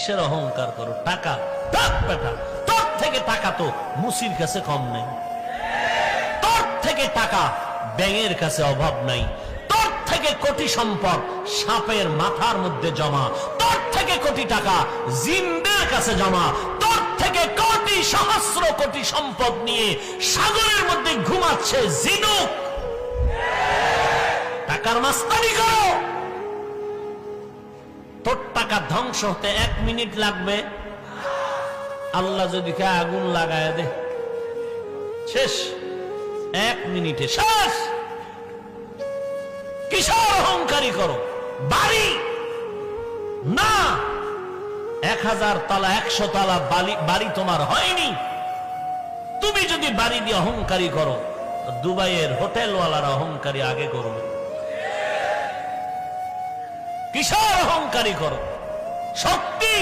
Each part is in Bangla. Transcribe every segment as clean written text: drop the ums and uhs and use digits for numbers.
কিসের অহংকার করো? টাকা টাক বেটা, তোর থেকে টাকা তো মুসির কাছে কম নেই, তোর থেকে টাকা ব্যাঙের কাছে অভাব নাই, তোর থেকে কোটি সম্পদ সাপের মাথার মধ্যে জমা, তোর থেকে কোটি টাকা জিন্দের কাছে জমা, তোর থেকে কোটি সহস্র কোটি সম্পদ নিয়ে সাগরের মধ্যে ঘুমাচ্ছে জিনুক। টাকার মাস্তানি করো। তোর টাকা ধ্বংস হতে 1 মিনিট লাগবে, আল্লাহ যদি কে আগুন লাগায় দে শেষ, 1 মিনিটে শেষ। কিসের অহংকারী করো? বাড়ি না 1000 তলা 100 তলা বাড়ি তোমার হয়নি, তুমি যদি বাড়ি দিয়ে অহংকারী করো, দুবাইয়ের হোটেলওয়ালারা অহংকারী আগে করবে। কিসের অহংকারী করো? শক্তি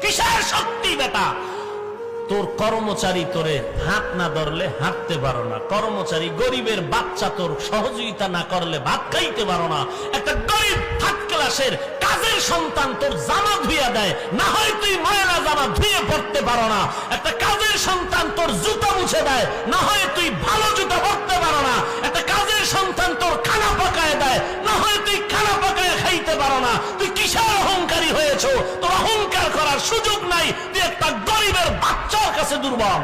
কিসের শক্তি বেটা? তোর কর্মচারী তোরে হাত না ধরলে হাঁটতে পারো না, কর্মচারী গরিবের বাচ্চা তোর সহযোগিতা না করলে ভাত খাইতে পারো না, একটা গরিব থার্ড ক্লাসের কাজের সন্তান তোর জামা ধুইয়া দেয়, না হয় তুই ময়লা জামা ধুয়ে পড়তে পারো না, একটা কাজের সন্তান তোর জুতা মুছে দেয়, না হয় তুই ভালো জুতা পরতে পারো না, একটা কাজের সন্তান তোর খানা পাকায় দেয়, না হয় তুই খানা পাকায় খাইতে পারো না। তুই কিসের অহংকারী হয়েছো? তোর অহংকার করার সুযোগ নাই, তুই একটা গরিবের বাচ্চার কাছে দুর্বল।